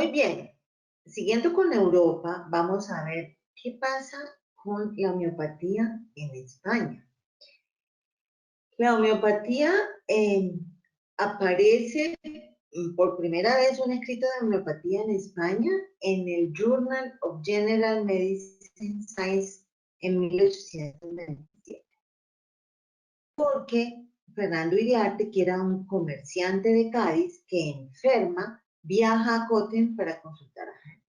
Muy bien, siguiendo con Europa, vamos a ver qué pasa con la homeopatía en España. La homeopatía aparece por primera vez un escrito de homeopatía en España en el Journal of General Medicine Science en 1827. Porque Fernando Iriarte, que era un comerciante de Cádiz que enferma, viaja a Cotten para consultar a Hahnemann.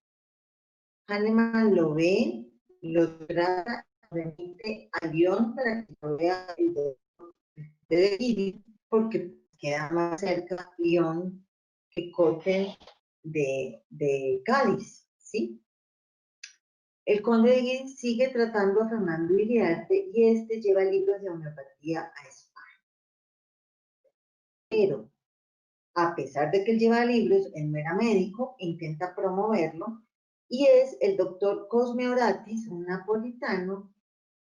Hahnemann lo ve, lo trata, remite a Lyon para que lo vea el doctor de Guiri, porque queda más cerca Lyon que Cotten de Cádiz, ¿sí? El conde de Guiri sigue tratando a Fernando Iriarte y este lleva libros de homeopatía a España. Pero, a pesar de que él lleva libros, él no era médico, intenta promoverlo, y es el doctor Cosme Oratis, un napolitano,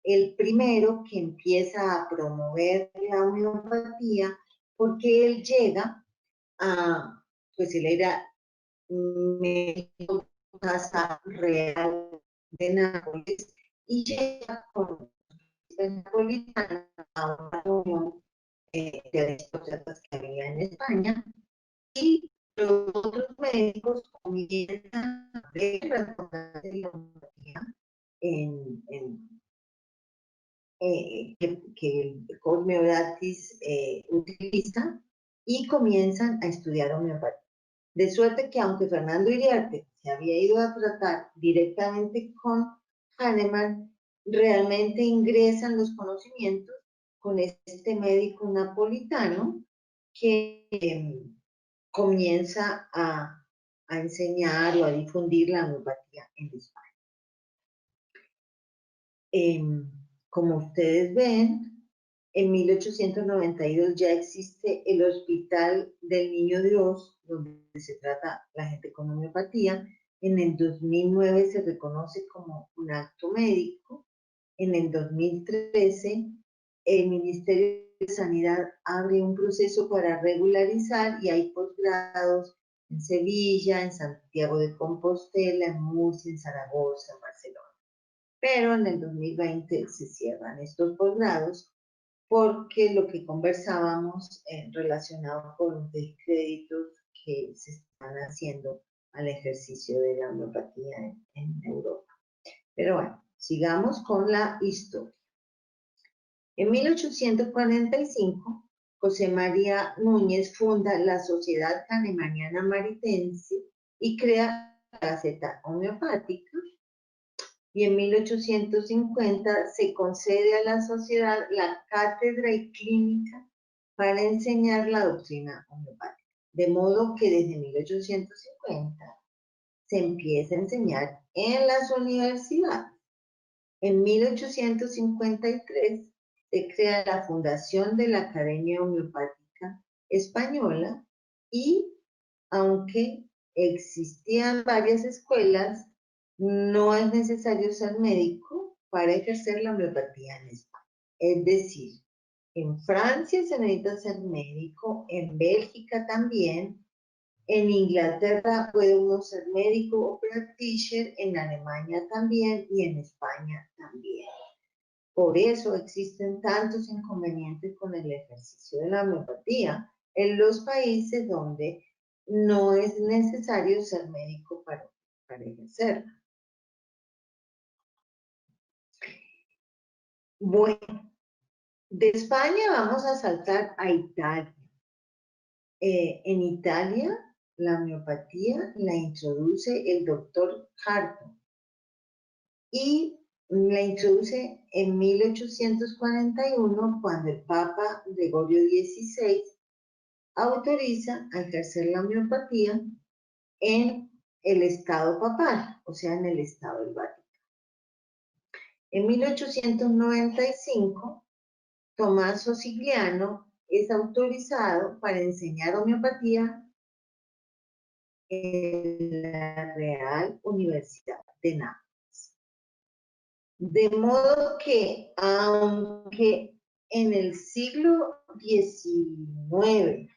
el primero que empieza a promover la homeopatía, porque él llega a, pues él era médico casa real de Nápoles, y llega con el napolitano a una reunión de aristócratas que había en España, y los otros médicos comienzan a ver la homeopatía que el Cosme Oratis utiliza, y comienzan a estudiar homeopatía. De suerte que aunque Fernando Iriarte se había ido a tratar directamente con Hahnemann, realmente ingresan los conocimientos con este médico napolitano que comienza a enseñar o a difundir la homeopatía en España. Como ustedes ven, en 1892 ya existe el Hospital del Niño Dios, donde se trata la gente con homeopatía. En el 2009 se reconoce como un acto médico. En el 2013, el Ministerio de Sanidad abre un proceso para regularizar, y hay posgrados en Sevilla, en Santiago de Compostela, en Murcia, en Zaragoza, en Barcelona. Pero en el 2020 se cierran estos posgrados porque lo que conversábamos relacionado con los descréditos que se están haciendo al ejercicio de la homeopatía en Europa. Pero bueno, sigamos con la historia. En 1845, José María Núñez funda la Sociedad Hahnemanniana Maritense y crea la Gaceta Homeopática, y en 1850 se concede a la sociedad la cátedra y clínica para enseñar la doctrina homeopática. De modo que desde 1850 se empieza a enseñar en las universidades. En 1853 se crea la fundación de la Academia Homeopática Española, y aunque existían varias escuelas, no es necesario ser médico para ejercer la homeopatía en España. Es decir, en Francia se necesita ser médico, en Bélgica también, en Inglaterra puede uno ser médico o practitioner, en Alemania también y en España también. Por eso existen tantos inconvenientes con el ejercicio de la homeopatía en los países donde no es necesario ser médico para ejercerla. Bueno, de España vamos a saltar a Italia. En Italia, la homeopatía la introduce el doctor Harton, y la introduce en 1841, cuando el Papa Gregorio XVI autoriza a ejercer la homeopatía en el Estado papal, o sea, en el Estado del Vaticano. En 1895, Tommaso Sigliano es autorizado para enseñar homeopatía en la Real Universidad de Nápoles. De modo que, aunque en el siglo XIX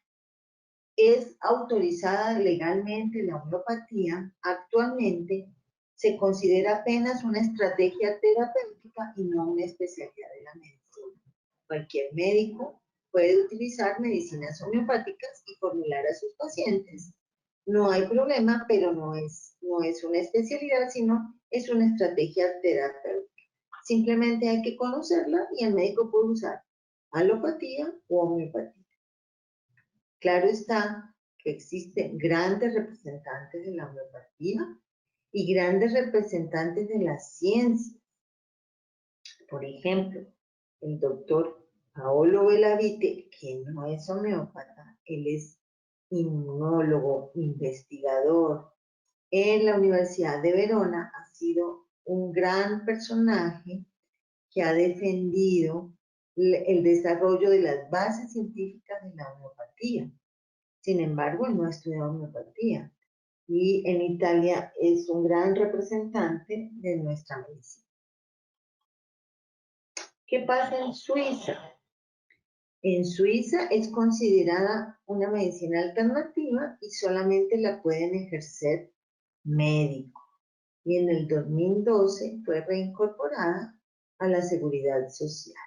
es autorizada legalmente la homeopatía, actualmente se considera apenas una estrategia terapéutica y no una especialidad de la medicina. Cualquier médico puede utilizar medicinas homeopáticas y formular a sus pacientes. No hay problema, pero no es una especialidad, sino es una estrategia terapéutica. Simplemente hay que conocerla y el médico puede usar alopatía o homeopatía. Claro está que existen grandes representantes de la homeopatía y grandes representantes de la ciencia. Por ejemplo, el doctor Paolo Belavite, que no es homeópata, él es inmunólogo, investigador en la Universidad de Verona, ha sido un gran personaje que ha defendido el desarrollo de las bases científicas de la homeopatía. Sin embargo, él no ha estudiado homeopatía y en Italia es un gran representante de nuestra medicina. ¿Qué pasa en Suiza? En Suiza es considerada una medicina alternativa y solamente la pueden ejercer médicos. Y en el 2012 fue reincorporada a la seguridad social.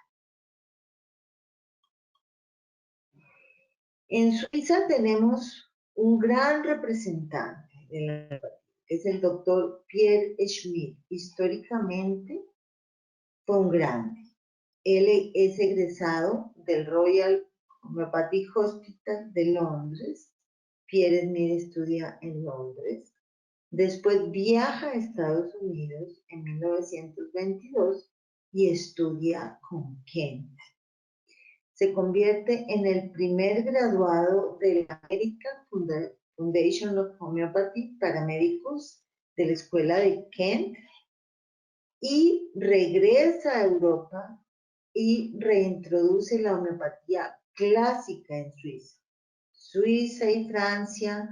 En Suiza tenemos un gran representante de la homeopatía, que es el doctor Pierre Schmidt. Históricamente fue un grande. Él es egresado del Royal Homeopathic Hospital de Londres. Pierre Schmidt estudia en Londres. Después viaja a Estados Unidos en 1922 y estudia con Kent. Se convierte en el primer graduado de la American Foundation of Homeopathy para médicos de la escuela de Kent y regresa a Europa y reintroduce la homeopatía clásica en Suiza. Suiza y Francia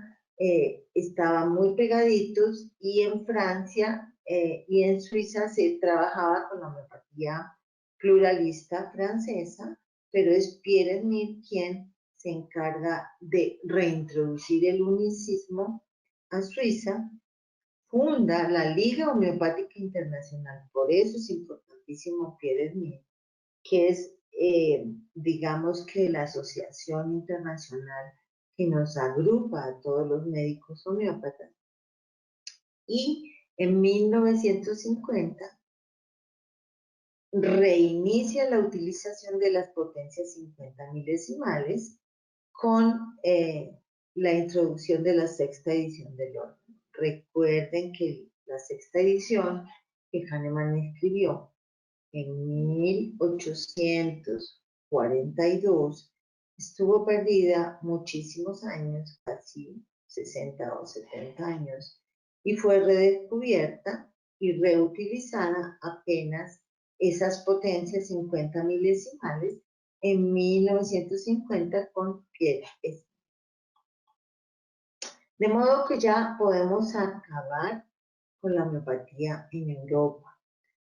estaban muy pegaditos y en Francia y en Suiza se trabajaba con la homeopatía pluralista francesa, pero es Pierre Schmidt quien se encarga de reintroducir el unicismo a Suiza, funda la Liga Homeopática Internacional, por eso es importantísimo Pierre Schmidt, que es, digamos que la asociación internacional que nos agrupa a todos los médicos homeópatas. Y en 1950 reinicia la utilización de las potencias 50 milesimales con la introducción de la sexta edición del orden. Recuerden que la sexta edición que Hahnemann escribió en 1842 estuvo perdida muchísimos años, casi 60 o 70 años, y fue redescubierta y reutilizada apenas esas potencias 50 milesimales en 1950 con Pierre Schmidt. De modo que ya podemos acabar con la homeopatía en Europa.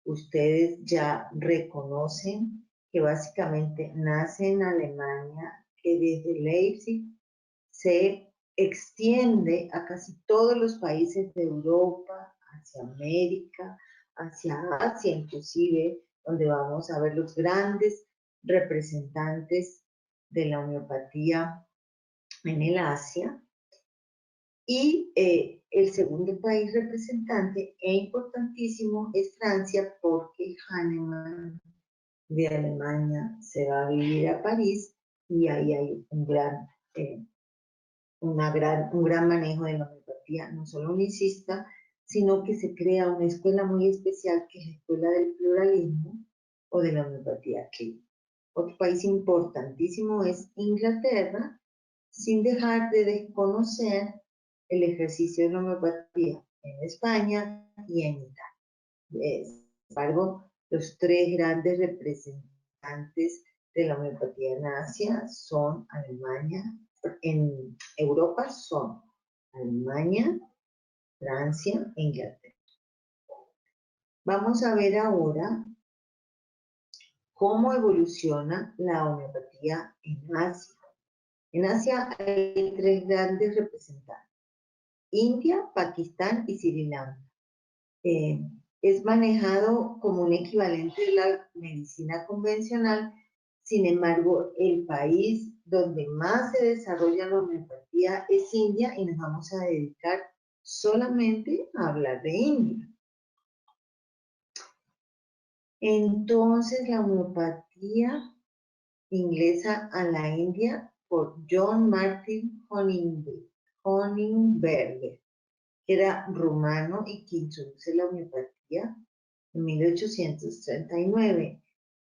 Ustedes ya reconocen que básicamente nace en Alemania, que desde Leipzig se extiende a casi todos los países de Europa, hacia América, hacia Asia inclusive, donde vamos a ver los grandes representantes de la homeopatía en el Asia. Y el segundo país representante e importantísimo es Francia, porque Hahnemann de Alemania se va a vivir a París y ahí hay un gran manejo de la homeopatía, no solo unicista, sino que se crea una escuela muy especial que es la escuela del pluralismo o de la homeopatía clínica. Otro país importantísimo es Inglaterra, sin dejar de desconocer el ejercicio de la homeopatía en España y en Italia. Sin embargo, los tres grandes representantes de la homeopatía en Asia son Alemania, en Europa son Alemania, Francia e Inglaterra. Vamos a ver ahora cómo evoluciona la homeopatía en Asia. En Asia hay tres grandes representantes: India, Pakistán y Sri Lanka. Es manejado como un equivalente de la medicina convencional. Sin embargo, el país donde más se desarrolla la homeopatía es India, y nos vamos a dedicar solamente a hablar de India. Entonces, la homeopatía inglesa a la India por John Martin Honigberger, que era rumano y que introduce la homeopatía en 1839.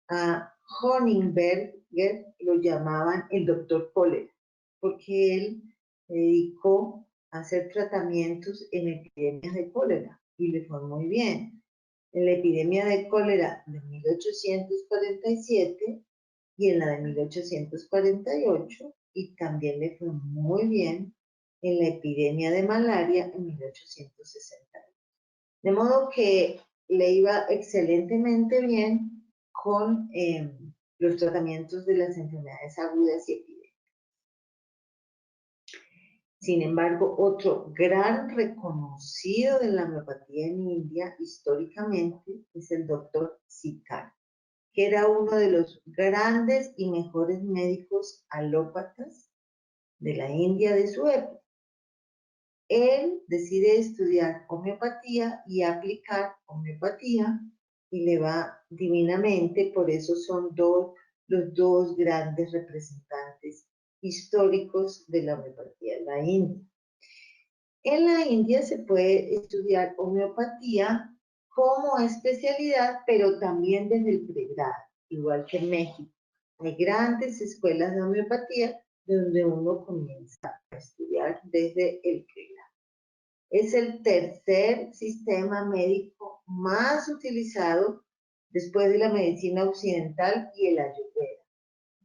A Honigberger lo llamaban el doctor cólera, porque él se dedicó a hacer tratamientos en epidemias de cólera y le fue muy bien. En la epidemia de cólera de 1847 y en la de 1848, y también le fue muy bien en la epidemia de malaria en 1860. De modo que le iba excelentemente bien con los tratamientos de las enfermedades agudas y epidémicas. Sin embargo, otro gran reconocido de la homeopatía en India históricamente es el doctor Sikar, que era uno de los grandes y mejores médicos alópatas de la India de su época. Él decide estudiar homeopatía y aplicar homeopatía, y le va divinamente. Por eso son los dos grandes representantes históricos de la homeopatía en la India. En la India se puede estudiar homeopatía como especialidad, pero también desde el pregrado, igual que en México. Hay grandes escuelas de homeopatía donde uno comienza a estudiar desde el pregrado. Es el tercer sistema médico más utilizado después de la medicina occidental y el ayurveda,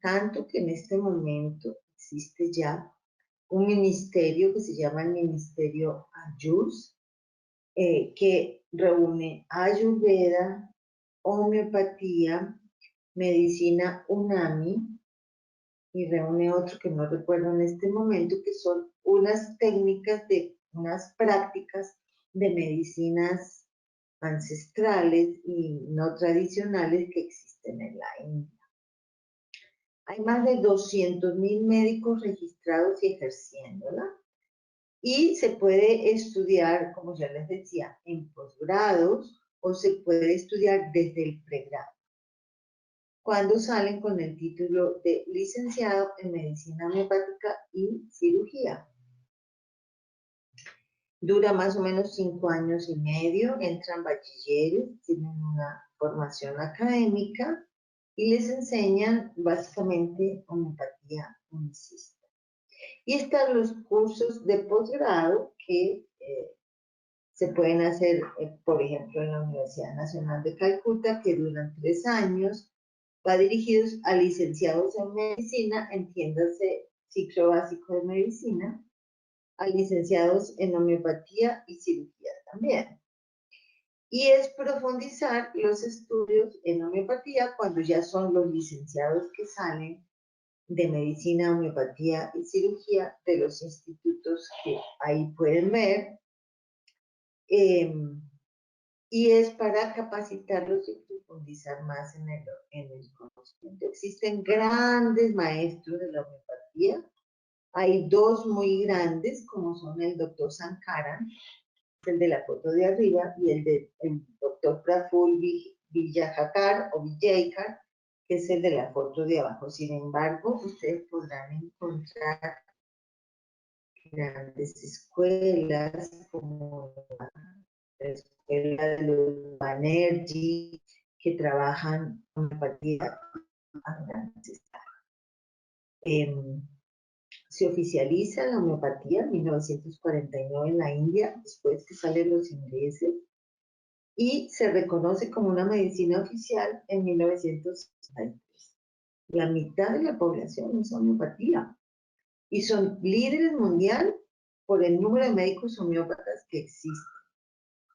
tanto que en este momento existe ya un ministerio que se llama el Ministerio Ayush, que reúne ayurveda, homeopatía, medicina unami, y reúne otro que no recuerdo en este momento, que son unas unas prácticas de medicinas ancestrales y no tradicionales que existen en la India. Hay más de 200.000 médicos registrados y ejerciéndola, y se puede estudiar, como ya les decía, en posgrados, o se puede estudiar desde el pregrado, cuando salen con el título de licenciado en medicina homeopática y cirugía. Dura más o menos 5 años y medio, entran bachilleres, tienen una formación académica y les enseñan básicamente homeopatía unicista. Y están los cursos de posgrado que se pueden hacer, por ejemplo, en la Universidad Nacional de Calcuta, que duran 3 años, va dirigidos a licenciados en medicina, entiéndase ciclo básico de medicina, a licenciados en homeopatía y cirugía también. Y es profundizar los estudios en homeopatía cuando ya son los licenciados que salen de medicina, homeopatía y cirugía de los institutos que ahí pueden ver. Y es para capacitarlos y profundizar más en el conocimiento. Existen grandes maestros de la homeopatía. Hay dos muy grandes, como son el doctor Sankaran, el de la foto de arriba, y el doctor Praful Vijaykar o Vijaykar, que es el de la foto de abajo. Sin embargo, ustedes podrán encontrar grandes escuelas como la escuela de los Banerjee, que trabajan homeopatía a grandes escalas. Se oficializa la homeopatía en 1949 en la India, después que salen los ingleses, y se reconoce como una medicina oficial en 1963. La mitad de la población es homeopatía, y son líderes mundial por el número de médicos homeópatas que existen.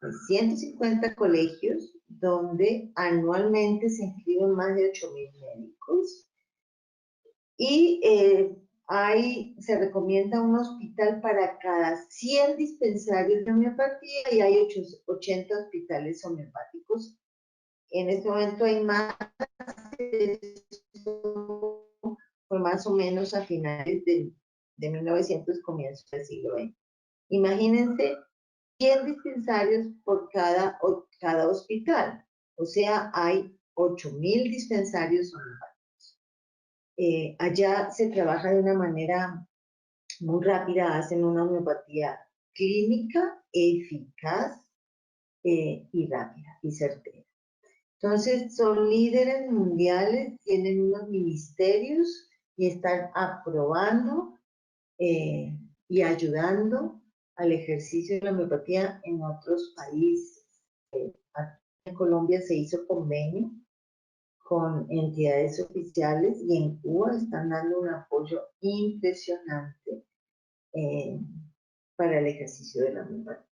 Hay 150 colegios donde anualmente se inscriben más de 8.000 médicos, y se recomienda un hospital para cada 100 dispensarios de homeopatía y hay 80 hospitales homeopáticos. En este momento hay más, fue más o menos a finales de 1900, comienzos del siglo XX. Imagínense 100 dispensarios por cada hospital, o sea, hay 8.000 dispensarios homeopáticos. Allá se trabaja de una manera muy rápida, hacen una homeopatía clínica, eficaz y rápida y certera. Entonces, son líderes mundiales, tienen unos ministerios y están aprobando y ayudando al ejercicio de la homeopatía en otros países. Aquí en Colombia se hizo convenio con entidades oficiales y en Cuba están dando un apoyo impresionante para el ejercicio de la homeopatía.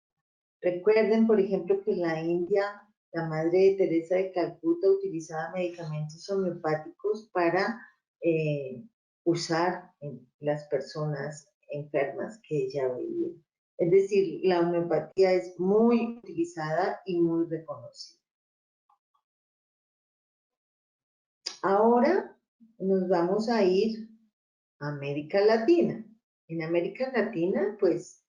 Recuerden, por ejemplo, que en la India la Madre de Teresa de Calcuta utilizaba medicamentos homeopáticos para usar en las personas enfermas que ella veía. Es decir, la homeopatía es muy utilizada y muy reconocida. Ahora nos vamos a ir a América Latina. En América Latina, pues,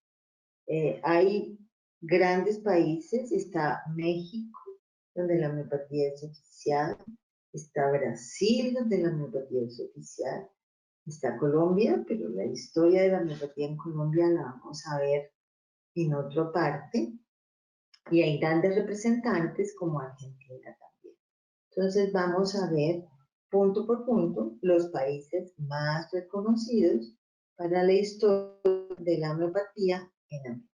hay grandes países. Está México, donde la homeopatía es oficial. Está Brasil, donde la homeopatía es oficial. Está Colombia, pero la historia de la homeopatía en Colombia la vamos a ver en otra parte. Y hay grandes representantes como Argentina también. Entonces vamos a ver punto por punto los países más reconocidos para la historia de la homeopatía en América.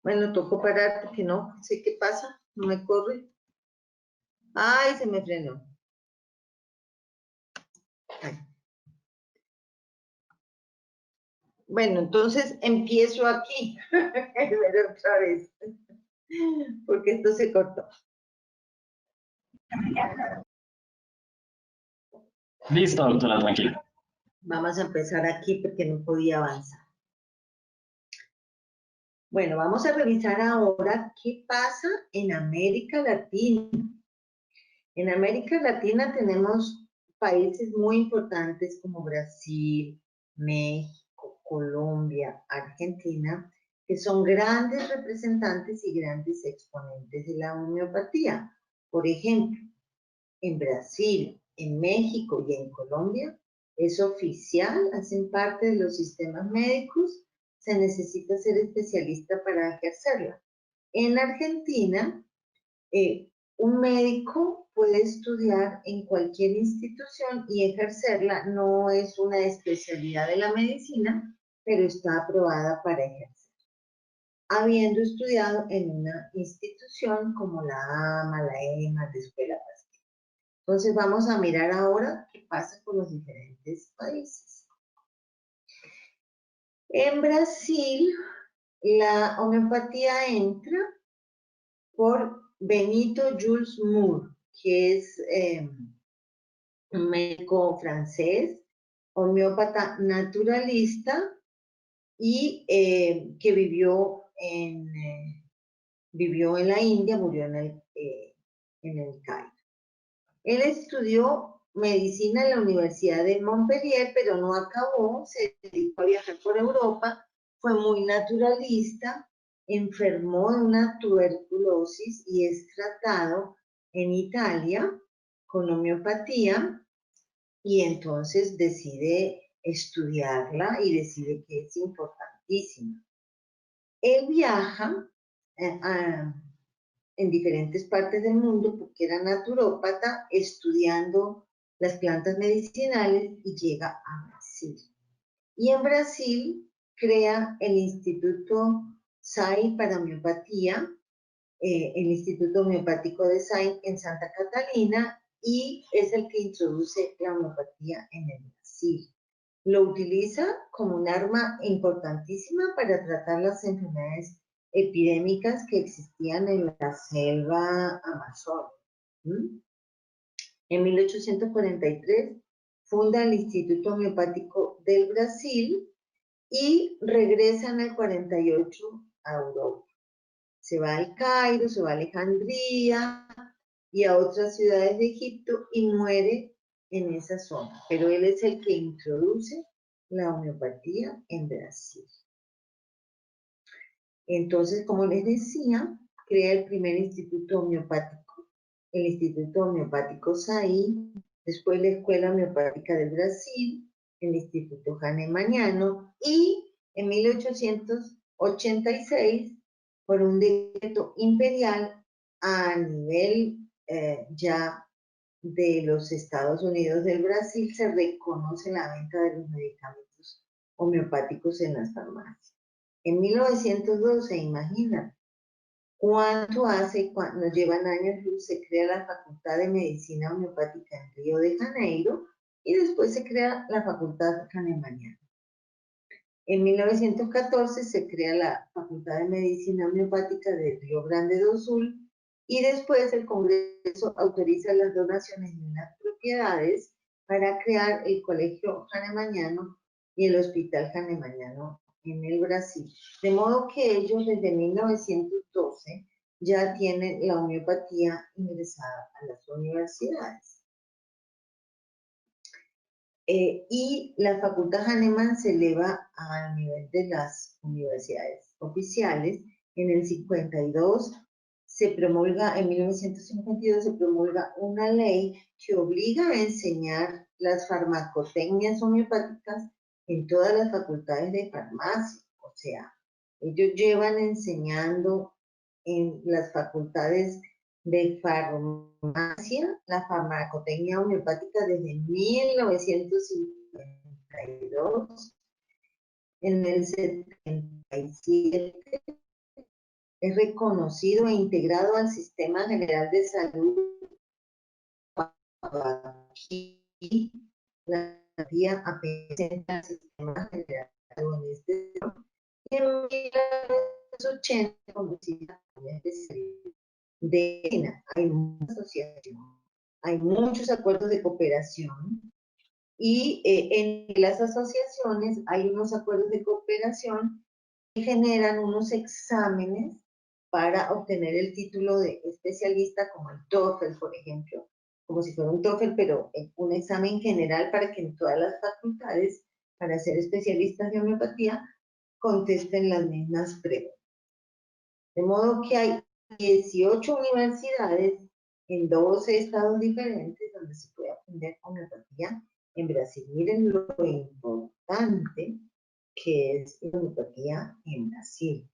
Bueno, tocó parar porque no sé qué pasa, no me corre. Ay, se me frenó. Ay. Bueno, entonces empiezo aquí, pero otra vez, porque esto se cortó. Listo, doctora, tranquila. Vamos a empezar aquí porque no podía avanzar. Bueno, vamos a revisar ahora qué pasa en América Latina. En América Latina tenemos países muy importantes como Brasil, México, Colombia, Argentina, que son grandes representantes y grandes exponentes de la homeopatía. Por ejemplo, en Brasil, en México y en Colombia es oficial, hacen parte de los sistemas médicos, se necesita ser especialista para ejercerla. En Argentina, un médico puede estudiar en cualquier institución y ejercerla, no es una especialidad de la medicina, pero está aprobada para ejercer, habiendo estudiado en una institución como la AMA, la EMA, la Escuela Pasteur. Entonces vamos a mirar ahora qué pasa con los diferentes países. En Brasil, la homeopatía entra por Benito Jules Moore, que es un médico francés, homeópata naturalista y que vivió en la India, murió en el Cairo. Él estudió medicina en la Universidad de Montpellier, pero no acabó, se dedicó a viajar por Europa, fue muy naturalista, enfermó de una tuberculosis y es tratado en Italia con homeopatía y entonces decide estudiarla y decide que es importantísima. Él viaja en diferentes partes del mundo porque era naturópata estudiando las plantas medicinales y llega a Brasil. Y en Brasil crea el Instituto SAI para homeopatía, el Instituto Homeopático de SAI en Santa Catalina, y es el que introduce la homeopatía en el Brasil. Lo utiliza como un arma importantísima para tratar las enfermedades epidémicas que existían en la selva amazónica. En 1843 funda el Instituto Homeopático del Brasil y regresa en el 48 a Europa. Se va al Cairo, se va a Alejandría y a otras ciudades de Egipto y muere en esa zona. Pero él es el que introduce la homeopatía en Brasil. Entonces, como les decía, crea el primer instituto homeopático, el Instituto Homeopático SAI, después la Escuela Homeopática del Brasil, el Instituto Hahnemanniano, y en 1886, por un decreto imperial a nivel ya de los Estados Unidos del Brasil, se reconoce la venta de los medicamentos homeopáticos en las farmacias. En 1912, imagínate, ¿cuánto hace? Nos llevan años luz, se crea la Facultad de Medicina Homeopática en Río de Janeiro y después se crea la Facultad Hahnemanniana. En 1914 se crea la Facultad de Medicina Homeopática de Río Grande do Sul y después el Congreso autoriza las donaciones de unas propiedades para crear el Colegio Hahnemanniano y el Hospital Hahnemanniano en el Brasil. De modo que ellos desde 1912 ya tienen la homeopatía ingresada a las universidades. Y la Facultad Hahnemann se eleva al nivel de las universidades oficiales. En el 52 se promulga, en 1952 se promulga una ley que obliga a enseñar las farmacotecnias homeopáticas en todas las facultades de farmacia. O sea, ellos llevan enseñando en las facultades de farmacia, la farmacotecnia homeopática desde 1952. En el 77 es reconocido e integrado al Sistema General de Salud. Aquí la tía presenta el Sistema General de Salud en este. Y en 1980 conocida de hay muchas asociaciones, hay muchos acuerdos de cooperación y en las asociaciones hay unos acuerdos de cooperación que generan unos exámenes para obtener el título de especialista como el TOEFL, por ejemplo, como si fuera un TOEFL, pero un examen general para que en todas las facultades, para ser especialistas de homeopatía, contesten las mismas preguntas. De modo que hay 18 universidades en 12 estados diferentes donde se puede aprender homeopatía en Brasil. Miren lo importante que es la homeopatía en Brasil.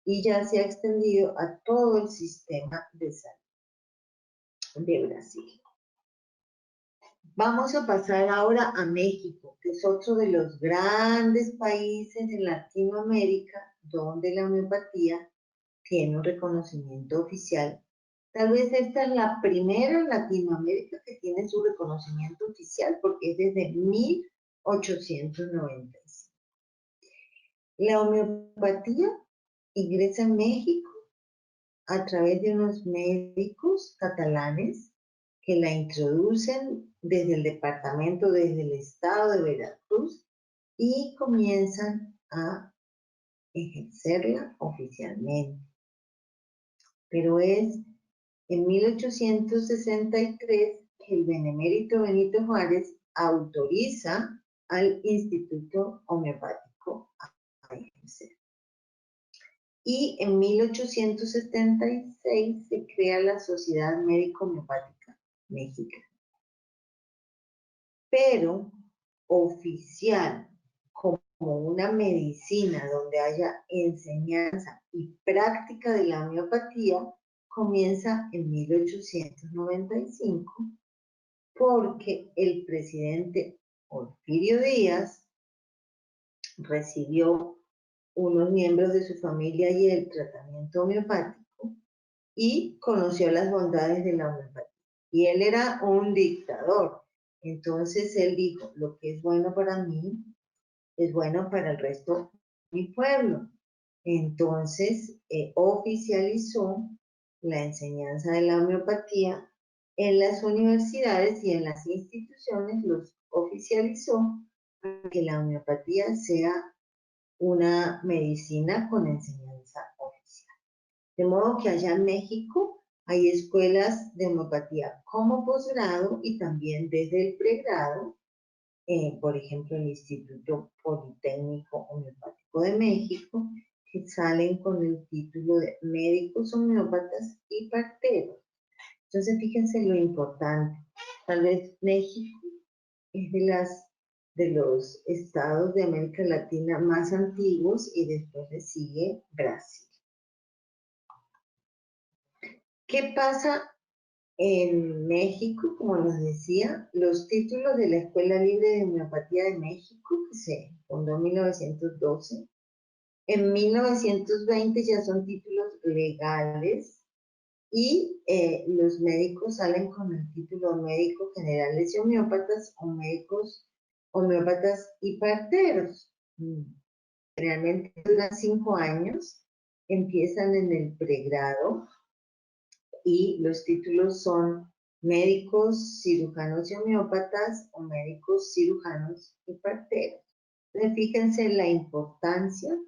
Y ya se ha extendido a todo el sistema de salud de Brasil. Vamos a pasar ahora a México, que es otro de los grandes países de Latinoamérica donde la homeopatía tiene un reconocimiento oficial. Tal vez esta es la primera en Latinoamérica que tiene su reconocimiento oficial porque es desde 1895. La homeopatía ingresa en México a través de unos médicos catalanes que la introducen desde el departamento, desde el estado de Veracruz y comienzan a ejercerla oficialmente. Pero es en 1863 que el benemérito Benito Juárez autoriza al Instituto Homeopático a ejercer. Y en 1876 se crea la Sociedad Médico Homeopática Mexicana. Pero oficial, como una medicina donde haya enseñanza y práctica de la homeopatía, comienza en 1895 porque el presidente Porfirio Díaz recibió unos miembros de su familia y el tratamiento homeopático y conoció las bondades de la homeopatía. Y él era un dictador. Entonces él dijo, lo que es bueno para mí es bueno para el resto de mi pueblo. Entonces, oficializó la enseñanza de la homeopatía en las universidades y en las instituciones, los oficializó para que la homeopatía sea una medicina con enseñanza oficial. De modo que allá en México hay escuelas de homeopatía como posgrado y también desde el pregrado, por ejemplo, el Instituto Politécnico Homeopático de México, que salen con el título de médicos homeópatas y parteros. Entonces, fíjense lo importante. Tal vez México es de los estados de América Latina más antiguos y después le sigue Brasil. ¿Qué pasa en México? Como les decía, los títulos de la Escuela Libre de Homeopatía de México, que se fundó en 1912, en 1920 ya son títulos legales y los médicos salen con el título de médicos generales y homeópatas o médicos homeópatas y parteros. Realmente duran 5 años, empiezan en el pregrado y los títulos son médicos, cirujanos y homeópatas o médicos, cirujanos y parteros. Entonces, fíjense la importancia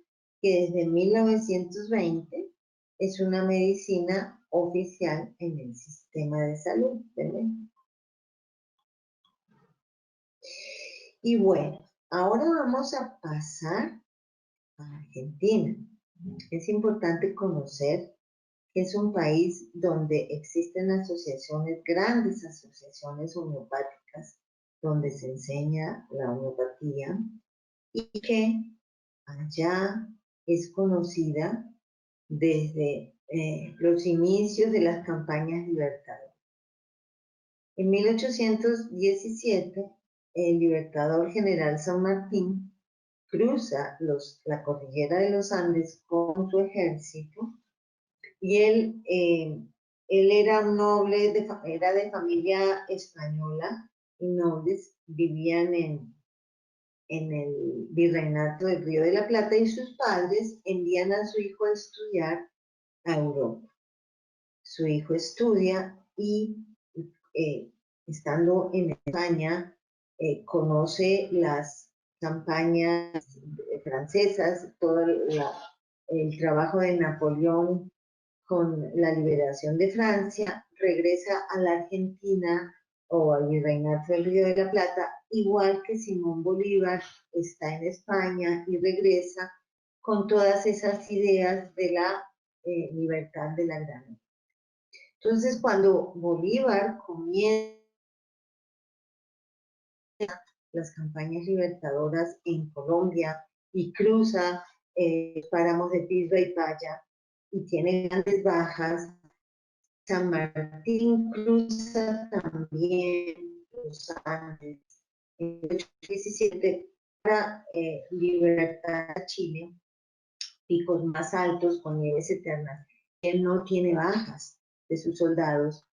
que desde 1920 es una medicina oficial en el sistema de salud de México. Y bueno, ahora vamos a pasar a Argentina. Es importante conocer que es un país donde existen asociaciones, grandes asociaciones homeopáticas, donde se enseña la homeopatía y que allá es conocida desde los inicios de las campañas libertadoras. En 1817, el libertador general San Martín cruza la cordillera de los Andes con su ejército y él era un noble, era de familia española y nobles vivían en el virreinato del Río de la Plata y sus padres envían a su hijo a estudiar a Europa. Su hijo estudia y estando en España conoce las campañas francesas, todo el trabajo de Napoleón con la liberación de Francia, regresa a la Argentina o al virreinato del Río de la Plata, igual que Simón Bolívar está en España y regresa con todas esas ideas de la libertad de la gran. Entonces, cuando Bolívar comienza las campañas libertadoras en Colombia y cruza páramos de Pirra y Paya y tiene grandes bajas, San Martín cruza también los Andes en 1817 para libertar a Chile, picos más altos con nieves eternas. Él no tiene bajas de sus soldados,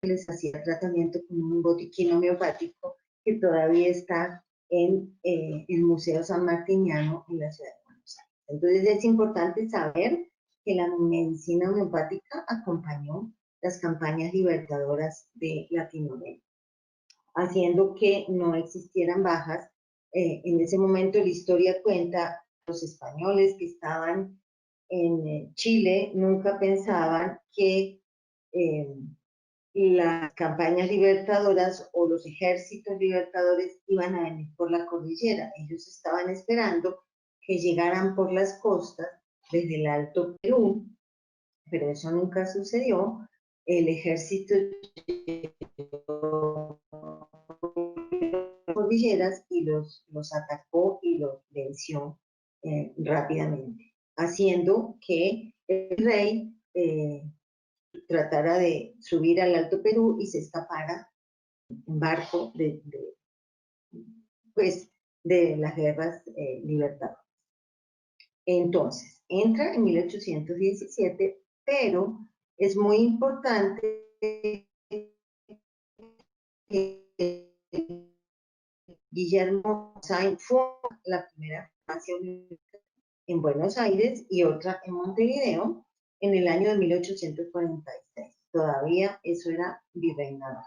les hacía tratamiento con un botiquín homeopático que todavía está en el Museo San Martiniano en la ciudad de Buenos Aires. Entonces es importante saber que la medicina homeopática acompañó las campañas libertadoras de Latinoamérica, haciendo que no existieran bajas. En ese momento la historia cuenta, los españoles que estaban en Chile nunca pensaban que las campañas libertadoras o los ejércitos libertadores iban a venir por la cordillera. Ellos estaban esperando que llegaran por las costas desde el Alto Perú, pero eso nunca sucedió. El ejército llegó cordilleras y los atacó y los venció rápidamente, haciendo que el rey tratara de subir al Alto Perú y se escapara en barco pues, de las guerras libertadoras. Entonces, entra en 1817, pero es muy importante que Guillermo Sainz fue la primera farmacia en Buenos Aires y otra en Montevideo en el año de 1846. Todavía eso era virreinato.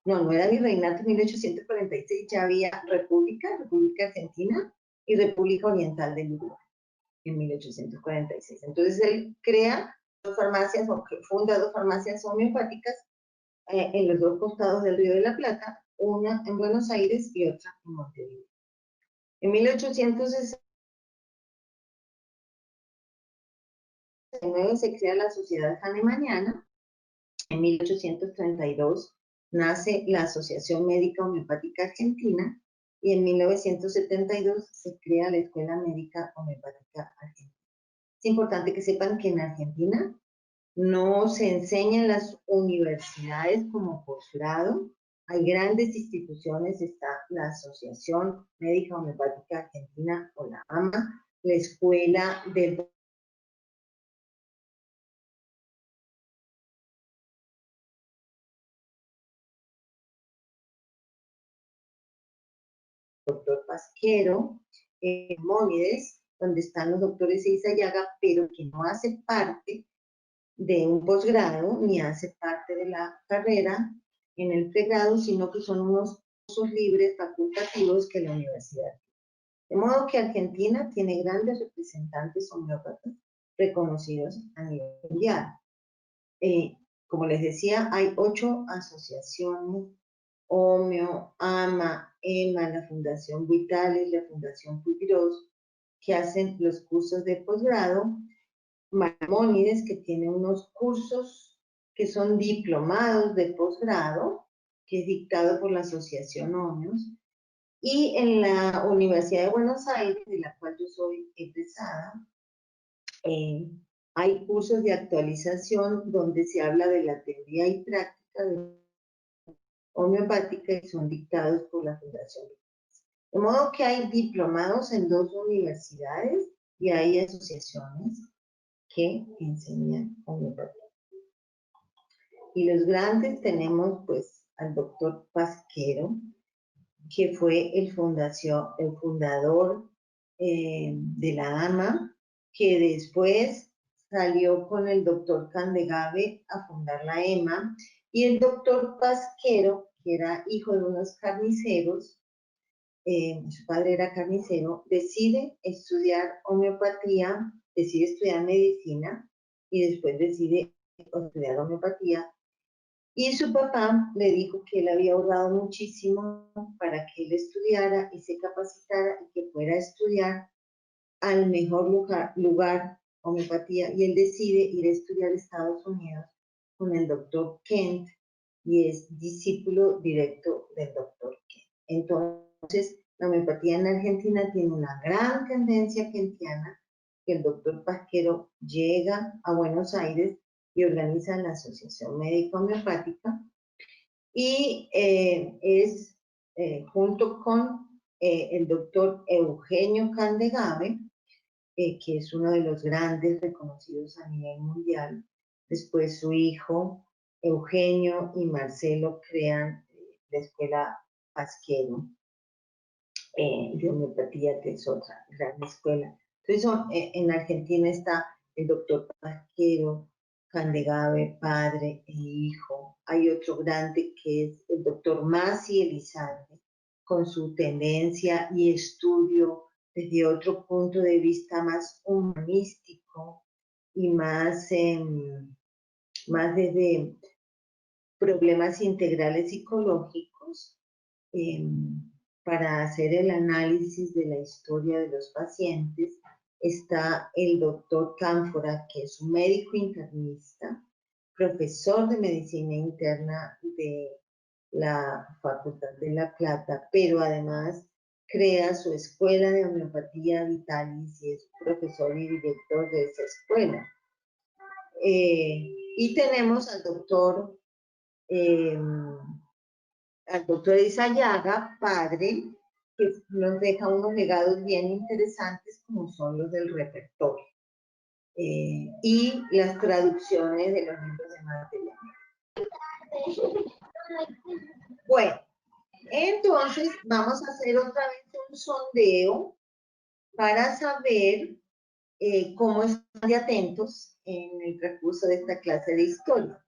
No, no era virreinato en 1846, ya había República Argentina y República Oriental del Uruguay en 1846. Entonces él crea dos farmacias, o funda dos farmacias homeopáticas en los dos costados del Río de la Plata, una en Buenos Aires y otra en Montevideo. En 1869 se crea la Sociedad Hahnemanniana. En 1832 nace la Asociación Médica Homeopática Argentina y en 1972 se crea la Escuela Médica Homeopática Argentina. Es importante que sepan que en Argentina no se enseña en las universidades como posgrado. Hay grandes instituciones, está la Asociación Médica Homeopática Argentina, o la AMA, la Escuela del doctor Pasquero, Mónides, donde están los doctores Eizayaga, pero que no hace parte de un posgrado ni hace parte de la carrera en el pregrado, sino que son unos cursos libres facultativos que la universidad. De modo que Argentina tiene grandes representantes homeópatas reconocidos a nivel mundial. Como les decía, hay 8 asociaciones: Homeo, AMA, EMA, la Fundación Vitalis, la Fundación Puigros, que hacen los cursos de posgrado. Maimónides, que tiene unos cursos que son diplomados de posgrado, que es dictado por la Asociación Homeos. Y en la Universidad de Buenos Aires, de la cual yo soy egresada, hay cursos de actualización donde se habla de la teoría y práctica de homeopática y son dictados por la Fundación. De modo que hay diplomados en 2 universidades y hay asociaciones que enseñan homeopatía. Y los grandes tenemos pues al doctor Pasquero, que fue el fundador de la AMA, que después salió con el doctor Candegave a fundar la EMA, y el doctor Pasquero, que era hijo de unos carniceros, su padre era carnicero, decide estudiar homeopatía, decide estudiar medicina y después decide estudiar homeopatía. Y su papá le dijo que él había ahorrado muchísimo para que él estudiara y se capacitara y que fuera a estudiar al mejor lugar homeopatía, y él decide ir a estudiar a Estados Unidos con el doctor Kent y es discípulo directo del doctor Kent. Entonces, la homeopatía en Argentina tiene una gran tendencia kentiana, que el doctor Pasquero llega a Buenos Aires y organiza la Asociación Médica Homeopática y es junto con el doctor Eugenio Candegave, que es uno de los grandes reconocidos a nivel mundial. Después su hijo Eugenio y Marcelo crean la Escuela Pasquero de Homeopatía, que es otra gran escuela. Entonces, en Argentina está el doctor Pasquero, Candegave, padre e hijo. Hay otro grande que es el doctor Masi Elizalde, con su tendencia y estudio desde otro punto de vista más humanístico y más desde problemas integrales psicológicos, para hacer el análisis de la historia de los pacientes. Está el doctor Cánfora, que es un médico internista, profesor de medicina interna de la Facultad de La Plata, pero además crea su escuela de homeopatía Vitalis y es profesor y director de esa escuela. Y tenemos al doctor Eizayaga, padre, que nos deja unos legados bien interesantes como son los del repertorio y las traducciones de los libros de material. Bueno, entonces vamos a hacer otra vez un sondeo para saber cómo están de atentos en el transcurso de esta clase de historia.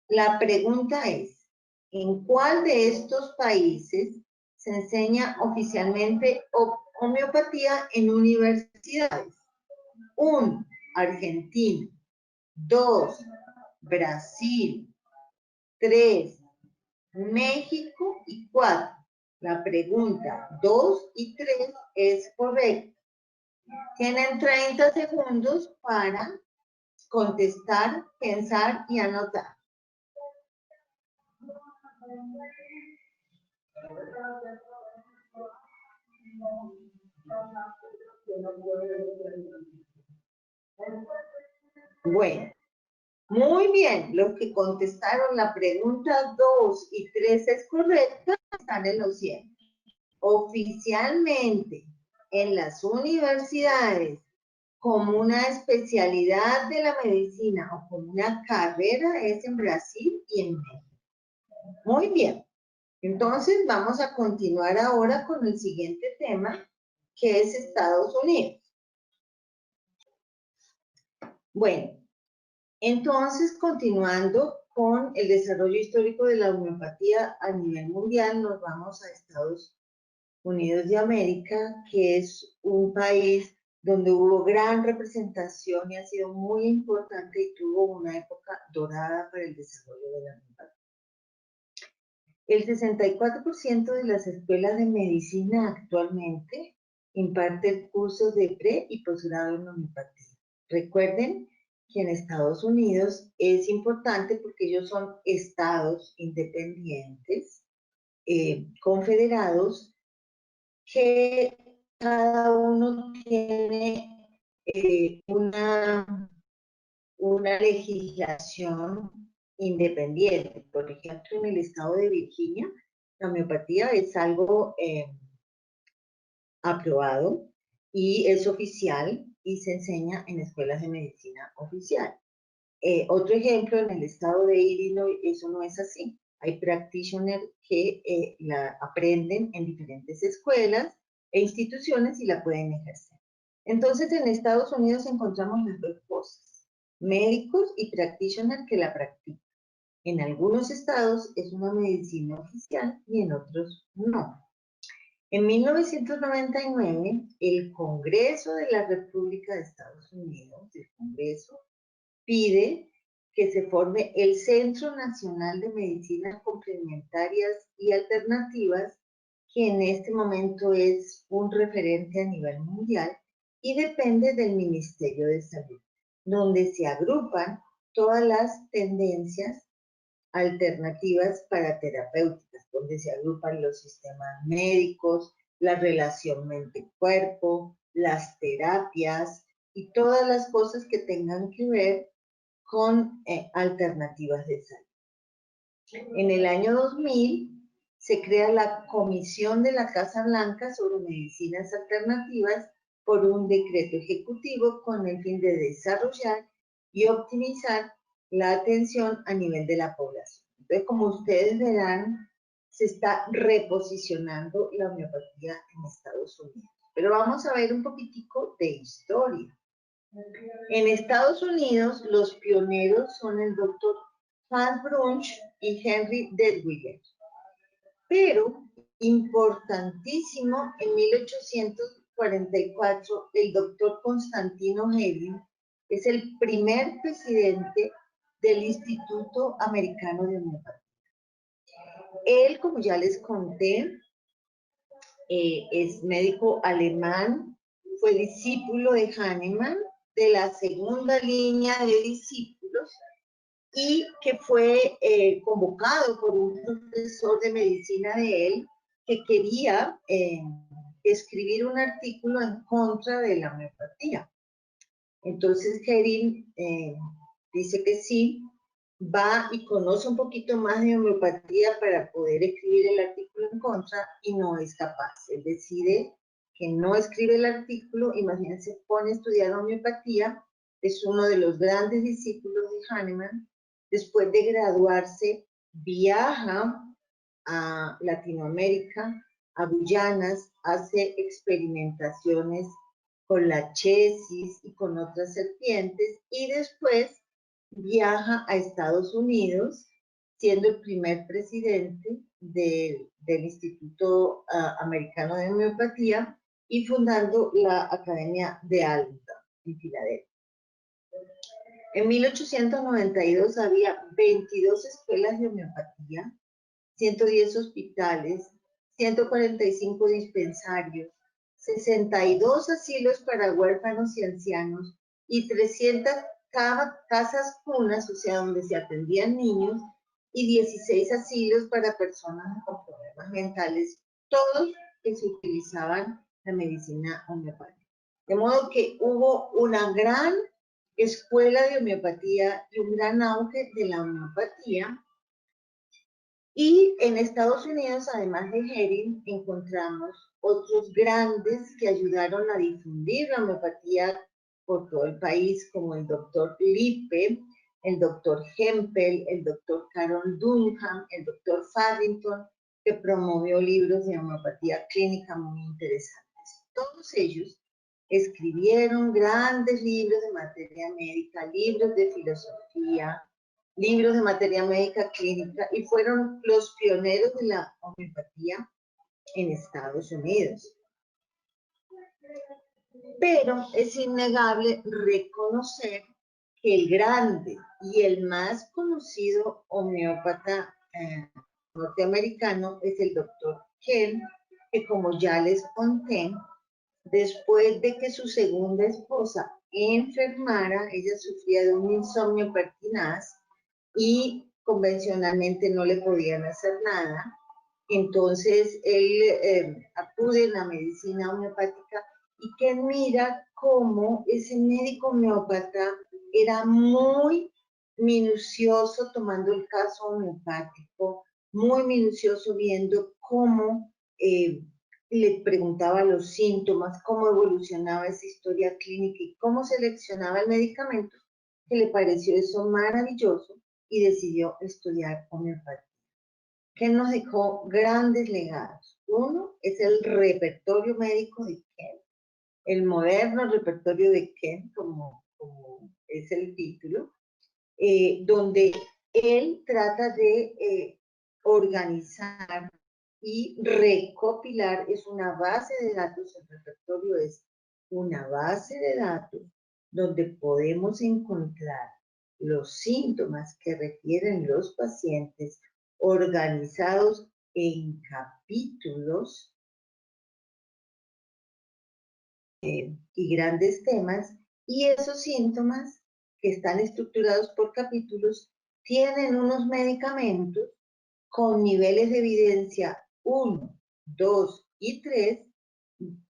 La pregunta es, ¿en cuál de estos países se enseña oficialmente homeopatía en universidades? 1, Argentina. 2, Brasil. 3, México. Y 4, la pregunta 2 y 3 es correcta. Tienen 30 segundos para contestar, pensar y anotar. Bueno, muy bien. Los que contestaron la pregunta 2 y 3 es correcta, están en los 100. Oficialmente, en las universidades, como una especialidad de la medicina o como una carrera, es en Brasil y en México. Muy bien. Entonces, vamos a continuar ahora con el siguiente tema, que es Estados Unidos. Bueno, entonces, continuando con el desarrollo histórico de la homeopatía a nivel mundial, nos vamos a Estados Unidos de América, que es un país donde hubo gran representación y ha sido muy importante y tuvo una época dorada para el desarrollo de la homeopatía. El 64% de las escuelas de medicina actualmente imparten cursos de pre y posgrado en homeopatía. Recuerden que en Estados Unidos es importante porque ellos son estados independientes, confederados, que cada uno tiene una legislación independiente. Por ejemplo, en el estado de Virginia, la homeopatía es algo aprobado y es oficial y se enseña en escuelas de medicina oficial. Otro ejemplo, en el estado de Illinois, eso no es así. Hay practitioners que la aprenden en diferentes escuelas e instituciones y la pueden ejercer. Entonces, en Estados Unidos encontramos las dos cosas, médicos y practitioners que la practican. En algunos estados es una medicina oficial y en otros no. En 1999, el Congreso de la República de Estados Unidos, el Congreso, pide que se forme el Centro Nacional de Medicinas Complementarias y Alternativas, que en este momento es un referente a nivel mundial y depende del Ministerio de Salud, donde se agrupan todas las tendencias alternativas para terapéuticas, donde se agrupan los sistemas médicos, la relación mente-cuerpo, las terapias y todas las cosas que tengan que ver con alternativas de salud. En el año 2000 se crea la Comisión de la Casa Blanca sobre Medicinas Alternativas por un decreto ejecutivo con el fin de desarrollar y optimizar la atención a nivel de la población. Entonces, como ustedes verán, se está reposicionando la homeopatía en Estados Unidos. Pero vamos a ver un poquitico de historia. En Estados Unidos, los pioneros son el doctor Hans Brunsch y Henry Dedwiger. Pero, importantísimo, en 1844, el doctor Constantino Hellin es el primer presidente del Instituto Americano de Homeopatía. Él, como ya les conté, es médico alemán, fue discípulo de Hahnemann, de la segunda línea de discípulos, y que fue convocado por un profesor de medicina de él que quería escribir un artículo en contra de la homeopatía. Entonces Hellin dice que sí, va y conoce un poquito más de homeopatía para poder escribir el artículo en contra y no es capaz. Él decide que no escribe el artículo, imagínense, pone a estudiar homeopatía, es uno de los grandes discípulos de Hahnemann. Después de graduarse, viaja a Latinoamérica, a Guyanas, hace experimentaciones con la chesis y con otras serpientes, y después viaja a Estados Unidos, siendo el primer presidente del Instituto Americano de Homeopatía y fundando la Academia de Allentown en Filadelfia. En 1892 había 22 escuelas de homeopatía, 110 hospitales, 145 dispensarios, 62 asilos para huérfanos y ancianos y 300 casas cunas, o sea, donde se atendían niños, y 16 asilos para personas con problemas mentales, todos que se utilizaban la medicina homeopática. De modo que hubo una gran escuela de homeopatía y un gran auge de la homeopatía. Y en Estados Unidos, además de Hering, encontramos otros grandes que ayudaron a difundir la homeopatía por todo el país, como el doctor Lippe, el doctor Hempel, el doctor Carol Dunham, el doctor Farrington, que promovió libros de homeopatía clínica muy interesantes. Todos ellos escribieron grandes libros de materia médica, libros de filosofía, libros de materia médica clínica, y fueron los pioneros de la homeopatía en Estados Unidos. Pero es innegable reconocer que el grande y el más conocido homeópata norteamericano es el doctor Kell, que como ya les conté, después de que su segunda esposa enfermara, ella sufría de un insomnio pertinaz y convencionalmente no le podían hacer nada. Entonces él acude a la medicina homeopática y que mira cómo ese médico homeópata era muy minucioso tomando el caso homeopático, muy minucioso viendo cómo le preguntaba los síntomas, cómo evolucionaba esa historia clínica y cómo seleccionaba el medicamento, que le pareció eso maravilloso y decidió estudiar homeopatía, que nos dejó grandes legados. Uno es el repertorio médico de Kent, el moderno repertorio de Kent, como es el título, donde él trata de organizar y recopilar, es una base de datos, el repertorio es una base de datos donde podemos encontrar los síntomas que refieren los pacientes organizados en capítulos y grandes temas, y esos síntomas que están estructurados por capítulos tienen unos medicamentos con niveles de evidencia 1, 2 y 3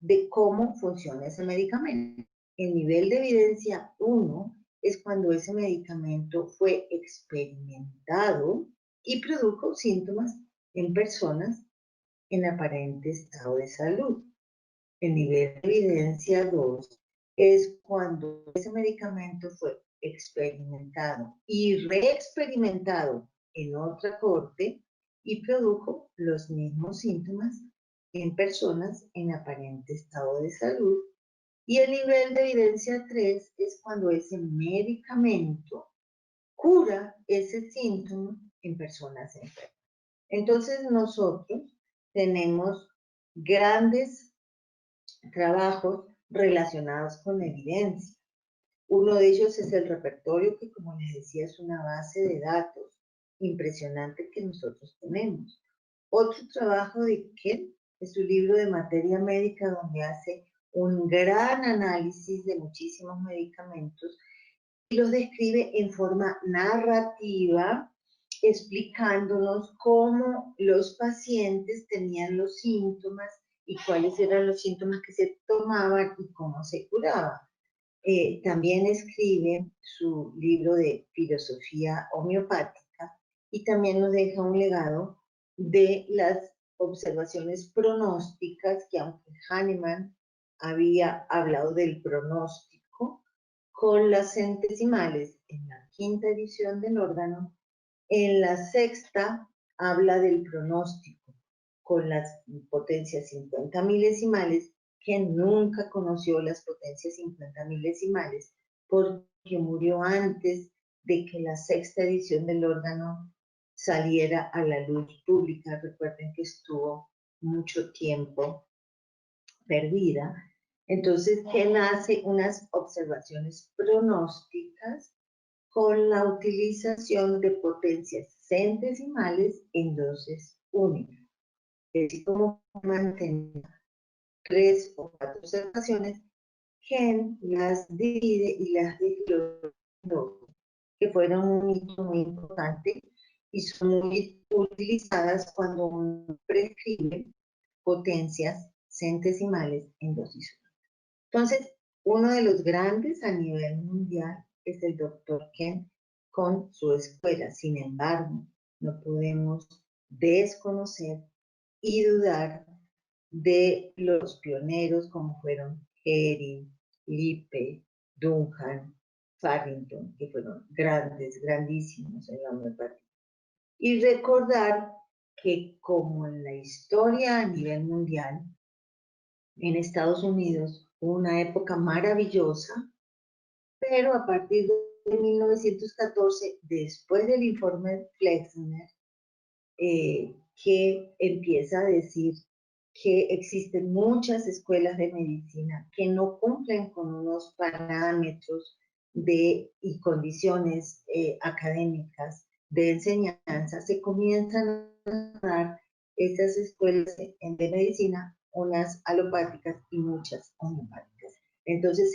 de cómo funciona ese medicamento. El nivel de evidencia 1 es cuando ese medicamento fue experimentado y produjo síntomas en personas en aparente estado de salud. El nivel de evidencia 2 es cuando ese medicamento fue experimentado y reexperimentado en otra corte y produjo los mismos síntomas en personas en aparente estado de salud. Y el nivel de evidencia 3 es cuando ese medicamento cura ese síntoma en personas enfermas. Entonces nosotros tenemos grandes trabajos relacionados con evidencia. Uno de ellos es el repertorio, que como les decía es una base de datos impresionante que nosotros tenemos. Otro trabajo de Kent es su libro de materia médica, donde hace un gran análisis de muchísimos medicamentos y los describe en forma narrativa, explicándonos cómo los pacientes tenían los síntomas y cuáles eran los síntomas que se tomaban y cómo se curaban. También escribe su libro de filosofía homeopática y también nos deja un legado de las observaciones pronósticas, que aunque Hahnemann había hablado del pronóstico, con las centesimales en la quinta edición del órgano, en la sexta habla del pronóstico con las potencias 50 milesimales que nunca conoció las potencias 50.000 decimales porque murió antes de que la sexta edición del órgano saliera a la luz pública. Recuerden que estuvo mucho tiempo perdida. Entonces, Ken hace unas observaciones pronósticas con la utilización de potencias centesimales en dosis únicas. Así como mantener 3 o 4 observaciones, Ken las divide y las desglosa, que fueron un hito muy importante y son muy utilizadas cuando uno prescribe potencias centesimales en dosis únicas. Entonces, uno de los grandes a nivel mundial es el Dr. Ken con su escuela. Sin embargo, no podemos desconocer y dudar de los pioneros como fueron Herring, Lippe, Dunham, Farrington, que fueron grandes, grandísimos en la homeopatía. Y recordar que como en la historia a nivel mundial, en Estados Unidos hubo una época maravillosa, pero a partir de 1914, después del informe Flexner, que empieza a decir que existen muchas escuelas de medicina que no cumplen con unos parámetros y condiciones académicas de enseñanza, se comienzan a dar estas escuelas de medicina, unas alopáticas y muchas homeopáticas. Entonces,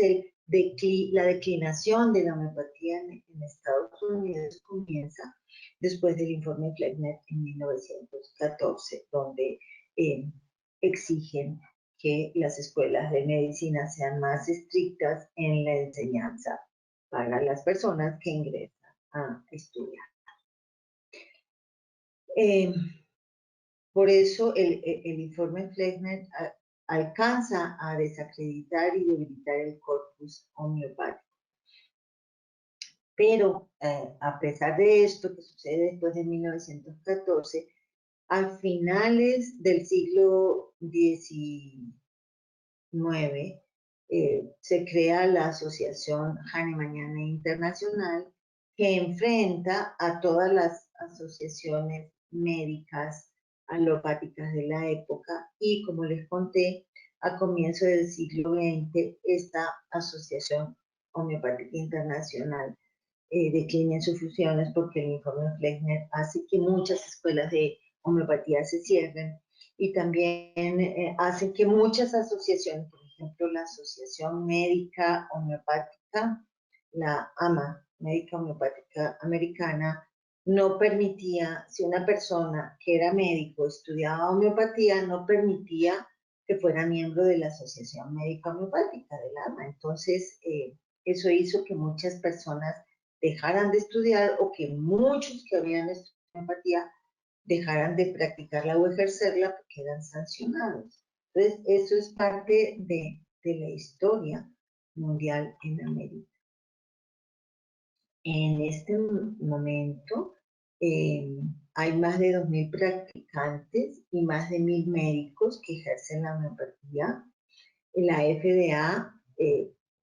la declinación de la homeopatía en Estados Unidos comienza después del informe Flexner en 1914, donde exigen que las escuelas de medicina sean más estrictas en la enseñanza para las personas que ingresan a estudiar. Por eso el informe Flexner alcanza a desacreditar y debilitar el corpus homeopático. Pero a pesar de esto que sucede después de 1914, a finales del siglo XIX se crea la Asociación Hahnemanniana Internacional, que enfrenta a todas las asociaciones médicas alopáticas de la época y, como les conté, a comienzo del siglo XX, esta Asociación Homeopática Internacional declina sus fusiones porque el informe Flexner hace que muchas escuelas de homeopatía se cierren y también hace que muchas asociaciones, por ejemplo, la Asociación Médica Homeopática, la AMA, Médica Homeopática Americana, no permitía, si una persona que era médico estudiaba homeopatía, no permitía que fuera miembro de la Asociación Médica Homeopática, del AMA. Entonces, eso hizo que muchas personas dejaran de estudiar o que muchos que habían estudiado homeopatía dejaran de practicarla o ejercerla porque eran sancionados. Entonces, eso es parte de la historia mundial en América. En este momento hay más de 2.000 practicantes y más de 1.000 médicos que ejercen la homeopatía. La FDA,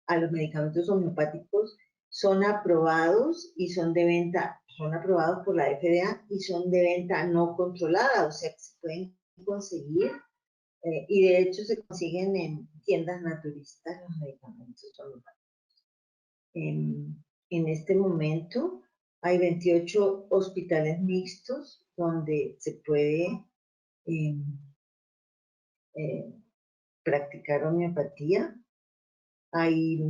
a los medicamentos homeopáticos son aprobados y son de venta, son aprobados por la FDA y son de venta no controlada, o sea que se pueden conseguir y de hecho se consiguen en tiendas naturistas los medicamentos homeopáticos. En este momento hay 28 hospitales mixtos donde se puede practicar homeopatía. Hay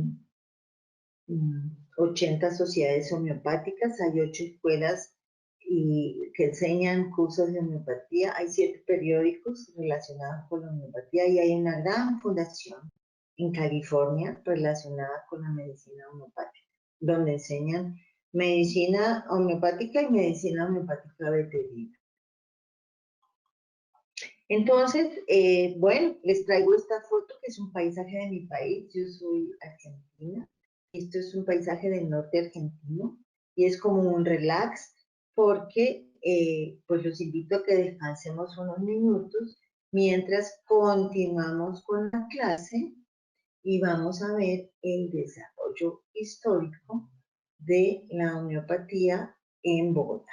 80 sociedades homeopáticas, hay 8 escuelas que enseñan cursos de homeopatía, hay 7 periódicos relacionados con la homeopatía y hay una gran fundación en California relacionada con la medicina homeopática, donde enseñan medicina homeopática y medicina homeopática veterinaria. Entonces, bueno, les traigo esta foto que es un paisaje de mi país. Yo soy argentina. Esto es un paisaje del norte argentino y es como un relax porque pues los invito a que descansemos unos minutos mientras continuamos con la clase y vamos a ver el desarrollo histórico de la homeopatía en Bogotá.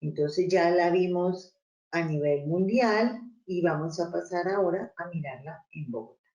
Entonces ya la vimos a nivel mundial y vamos a pasar ahora a mirarla en Bogotá.